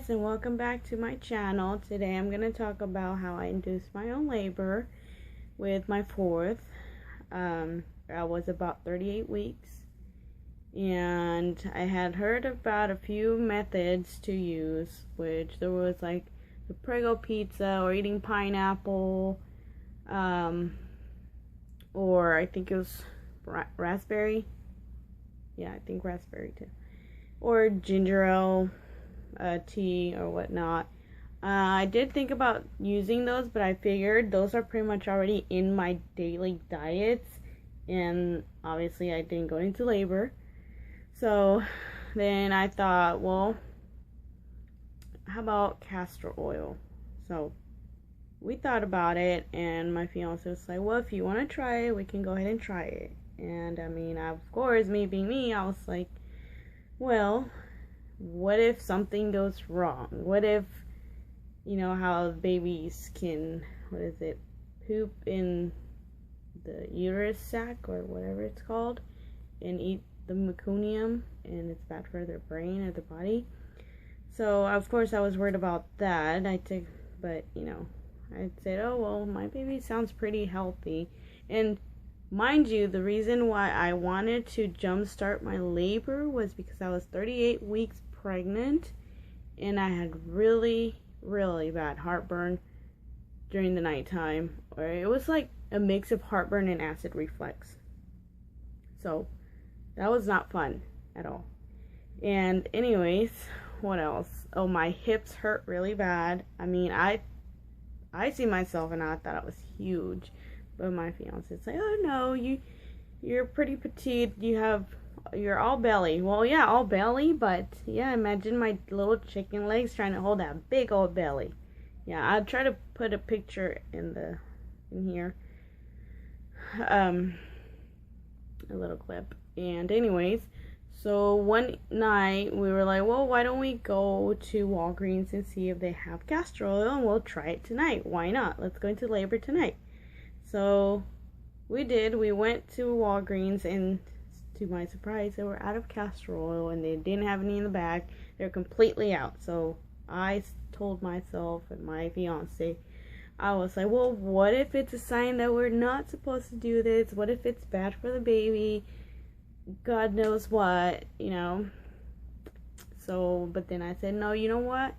guys, and welcome back to my channel. Today I'm going to talk about how I induced my own labor with my fourth. I was about 38 weeks, and I had heard about a few methods to use, which there was like the prego pizza or eating pineapple, or I think it was raspberry. Yeah, I think raspberry too. Or ginger ale tea or whatnot. I did think about using those, but I figured those are pretty much already in my daily diets, and obviously I didn't go into labor. So then I thought, well, how about castor oil? So we thought about it, and my fiance was like, well, if you want to try it, we can go ahead and try it. And I mean, of course, me being me, I was like, well, what if something goes wrong? What if, you know, how babies can, poop in the uterus sac or whatever it's called, and eat the meconium, and it's bad for their brain or their body. So, of course, I was worried about that. But, you know, I said, oh, well, my baby sounds pretty healthy. And mind you, the reason why I wanted to jumpstart my labor was because I was 38 weeks pregnant, and I had really, really bad heartburn during the nighttime. Or it was like a mix of heartburn and acid reflux. So that was not fun at all. And anyways, what else? Oh, my hips hurt really bad. I mean, I see myself and I thought I was huge. But my fiance's like, oh no, you're pretty petite. You're all belly. Well, yeah, all belly, but yeah, imagine my little chicken legs trying to hold that big old belly. Yeah, I'll try to put a picture in here. A little clip. And anyways, so one night we were like, well, why don't we go to Walgreens and see if they have castor oil, and we'll try it tonight. Why not? Let's go into labor tonight. So we did. We went to Walgreens, and to my surprise, they were out of castor oil, and they didn't have any in the bag. They're completely out. So I told myself and my fiance, I was like, well, what if it's a sign that we're not supposed to do this? What if it's bad for the baby? God knows what, you know. So, but then I said, no, you know what?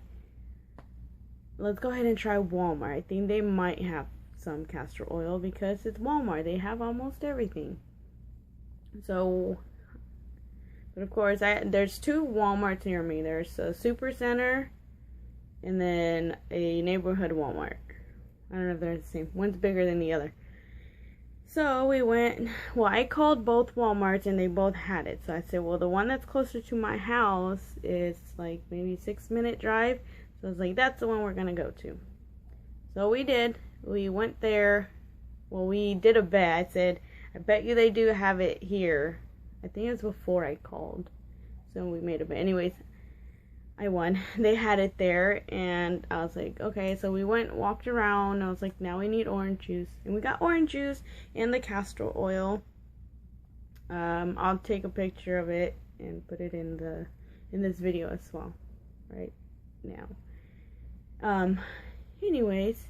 Let's go ahead and try Walmart. I think they might have some castor oil because it's Walmart. They have almost everything. So, but of course, there's two Walmarts near me. There's a super center and then a neighborhood Walmart. I don't know if they're the same. One's bigger than the other. So we went, well, I called both Walmarts and they both had it. So I said, well, the one that's closer to my house is like maybe 6-minute drive. So I was like, that's the one we're going to go to. So we did. We went there. Well, we did a bet. I said, I bet you they do have it here. I think it was before I called. So we made a bet. Anyways, I won. They had it there, and I was like, okay. So we walked around. I was like, now we need orange juice. And we got orange juice and the castor oil. I'll take a picture of it and put it in this video as well right now. Anyways,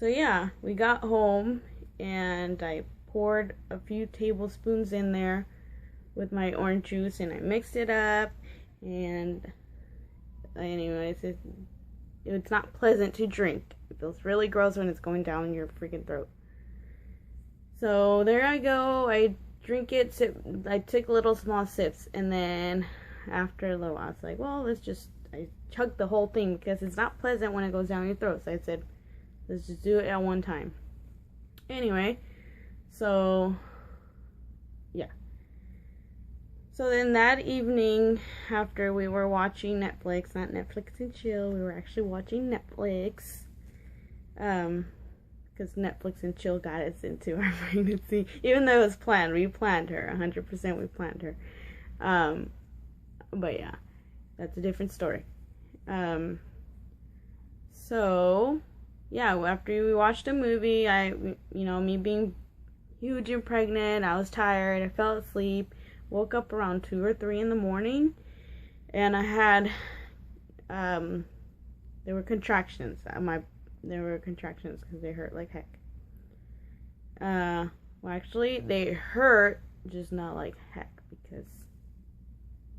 so yeah, we got home, and I poured a few tablespoons in there with my orange juice, and I mixed it up. And anyways, it's not pleasant to drink. It feels really gross when it's going down your freaking throat. So there I go. I drink it. I took little small sips, and then after a little while, I was like, well, I chugged the whole thing because it's not pleasant when it goes down your throat. So I said, let's just do it at one time. Anyway, so yeah. So then that evening, after we were watching Netflix, not Netflix and chill, we were actually watching Netflix, because Netflix and chill got us into our pregnancy, even though it was planned. We planned her, 100% we planned her. But yeah, that's a different story. So yeah, after we watched a movie, me being huge and pregnant, I was tired, I fell asleep. Woke up around 2 or 3 in the morning, and I had there were contractions. There were contractions because they hurt like heck. Well, actually, they hurt, just not like heck, because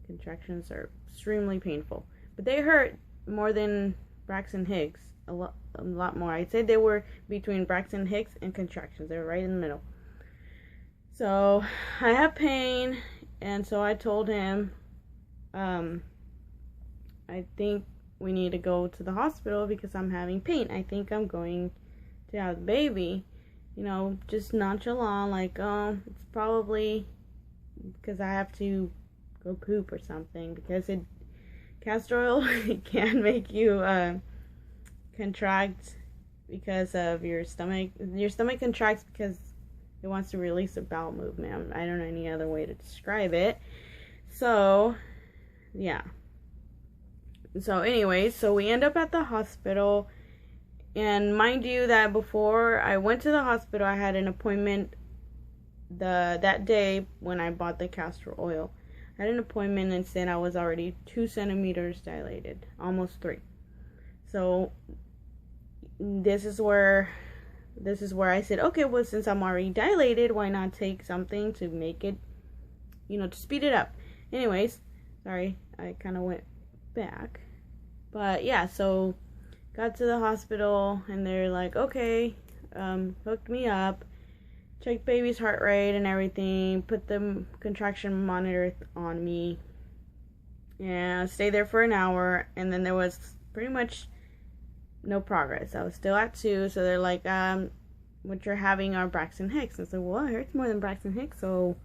contractions are extremely painful. But they hurt more than Braxton Hicks. A lot more. I'd say they were between Braxton Hicks and contractions. They were right in the middle. So I have pain, and so I told him, I think we need to go to the hospital because I'm having pain. I think I'm going to have the baby. You know, just nonchalant, like, oh, it's probably because I have to go poop or something, because castor oil can make you contract because of your stomach. Your stomach contracts because it wants to release a bowel movement. I don't know any other way to describe it. So, yeah. So anyways, so we end up at the hospital, and mind you that before I went to the hospital, I had an appointment that day when I bought the castor oil. I had an appointment, and said I was already 2 centimeters dilated, almost 3. So this is where I said, okay, well, since I'm already dilated, why not take something to make it, to speed it up. Anyways, sorry, I kind of went back. But yeah, so got to the hospital, and they're like, okay, hooked me up, checked baby's heart rate and everything, put the contraction monitor on me, and stayed there for an hour, and then there was pretty much no progress. I was still at 2, so they're like, what you're having are Braxton Hicks. And I said, well, it hurts more than Braxton Hicks, so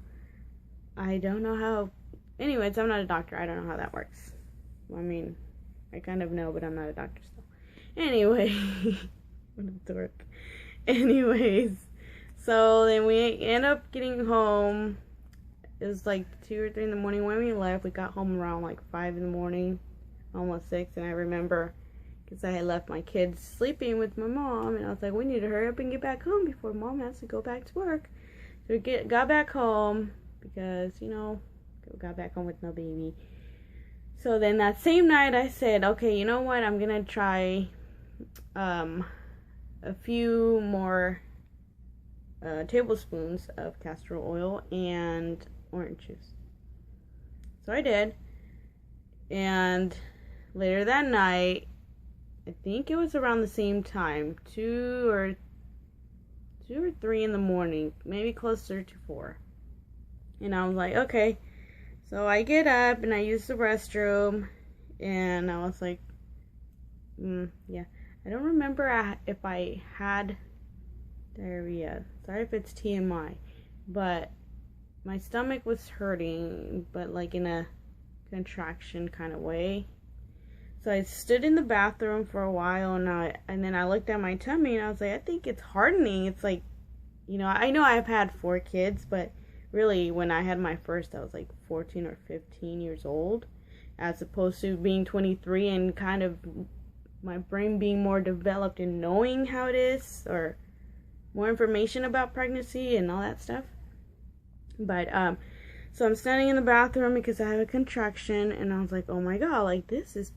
I don't know how. Anyways, I'm not a doctor. I don't know how that works. I mean, I kind of know, but I'm not a doctor still. Anyway, what a dork. Anyways, so then we end up getting home. It was like 2 or 3 in the morning when we left. We got home around like 5 in the morning, almost 6. And I remember because I had left my kids sleeping with my mom, and I was like, we need to hurry up and get back home before mom has to go back to work. So we got back home because, we got back home with no baby. So then that same night I said, okay, you know what? I'm going to try a few more tablespoons of castor oil and orange juice. So I did. And later that night, I think it was around the same time, 2 or 3 in the morning, maybe closer to 4. And I was like, okay. So I get up and I use the restroom, and I was like, yeah. I don't remember if I had diarrhea. Sorry if it's TMI. But my stomach was hurting, but like in a contraction kind of way. So I stood in the bathroom for a while, and then I looked at my tummy, and I was like, I think it's hardening. It's like, I know I've had 4 kids, but really, when I had my first, I was like 14 or 15 years old, as opposed to being 23 and kind of my brain being more developed in knowing how it is, or more information about pregnancy and all that stuff. But, so I'm standing in the bathroom because I have a contraction, and I was like, oh my god, like, this is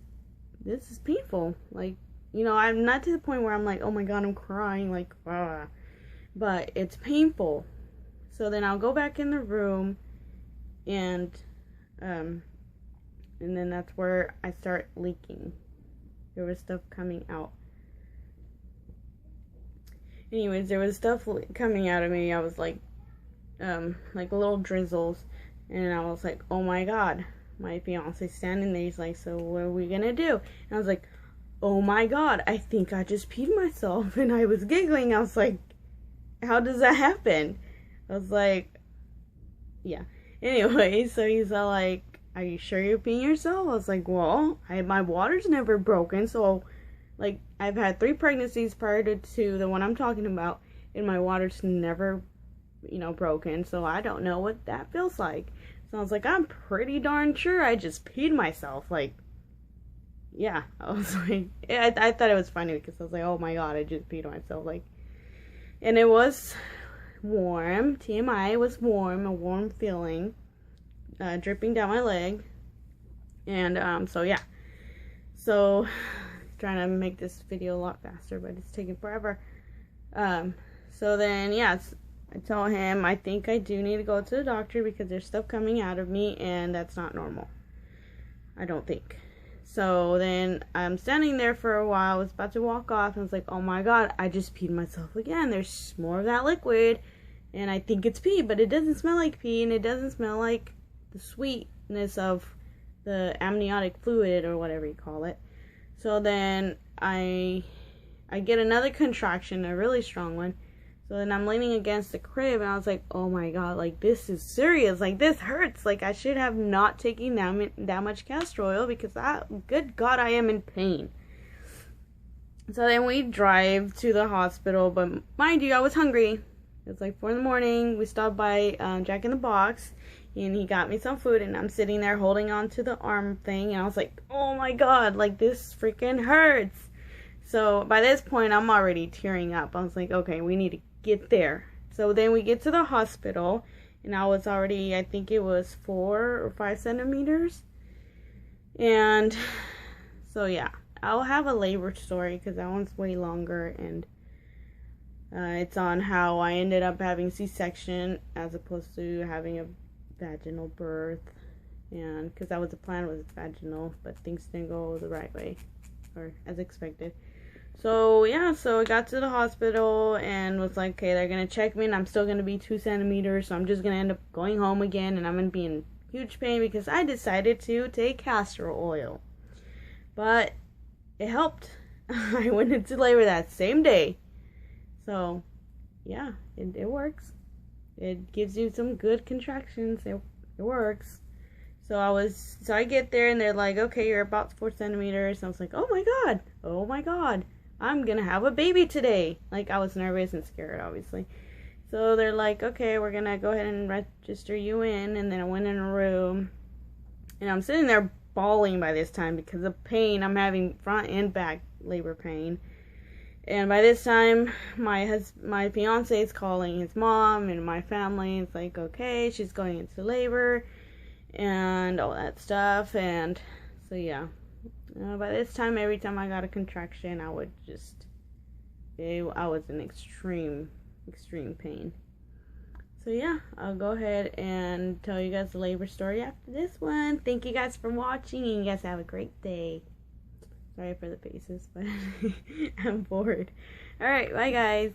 painful. Like, I'm not to the point where I'm like, oh my god, I'm crying, like, but it's painful. So then I'll go back in the room, and then that's where I start leaking. There was stuff coming out. Anyways, there was stuff coming out of me. I was like little drizzles, and I was like, oh my god. My fiance standing there, he's like, so what are we gonna do? And I was like, oh my god, I think I just peed myself. And I was giggling. I was like, how does that happen? I was like, yeah. Anyway, so he's all like, are you sure you're peeing yourself? I was like, well, my water's never broken. So, like, I've had 3 pregnancies prior to the one I'm talking about, and my water's never, broken. So I don't know what that feels like. So I was like, I'm pretty darn sure I just peed myself. Like, yeah. I was like, I thought it was funny because I was like, oh my god, I just peed myself. Like, and it was warm. TMI, was warm, a warm feeling, dripping down my leg. And so yeah, So, trying to make this video a lot faster, but it's taking forever. So then, yes, I told him I think I do need to go to the doctor because there's stuff coming out of me, and that's not normal. I don't think. So then I'm standing there for a while. I was about to walk off, and I was like, oh my god, I just peed myself again. There's more of that liquid, and I think it's pee, but it doesn't smell like pee, and it doesn't smell like the sweetness of the amniotic fluid or whatever you call it. So then I get another contraction, a really strong one. So then I'm leaning against the crib, and I was like, oh my god, like, this is serious. Like, this hurts. Like, I should have not taken that much castor oil because, good god, I am in pain. So then we drive to the hospital, but mind you, I was hungry. It was like 4 in the morning. We stopped by Jack in the Box, and he got me some food, and I'm sitting there holding on to the arm thing, and I was like, oh my god, like, this freaking hurts. So by this point, I'm already tearing up. I was like, okay, we need to get there. So then we get to the hospital, and I was already, I think it was 4 or 5 centimeters. And so yeah, I'll have a labor story because that one's way longer, and it's on how I ended up having C-section as opposed to having a vaginal birth, and because that was the plan, was vaginal, but things didn't go the right way or as expected. So yeah, so I got to the hospital and was like, okay, they're gonna check me, and I'm still gonna be 2 centimeters, so I'm just gonna end up going home again, and I'm gonna be in huge pain because I decided to take castor oil. But it helped. I went into labor that same day. So yeah, it works. It gives you some good contractions. It works. So I get there, and they're like, okay, you're about 4 centimeters. And I was like, oh my god, I'm gonna have a baby today. Like, I was nervous and scared, obviously. So they're like, okay, we're gonna go ahead and register you in. And then I went in a room, and I'm sitting there bawling by this time because of pain. I'm having front and back labor pain. And by this time, my fiance is calling his mom and my family. It's like, okay, she's going into labor and all that stuff. And so yeah, by this time, every time I got a contraction, I was in extreme pain. So yeah, I'll go ahead and tell you guys the labor story after this one. Thank you guys for watching, and you guys have a great day. Sorry for the faces, but I'm bored. Alright, bye guys.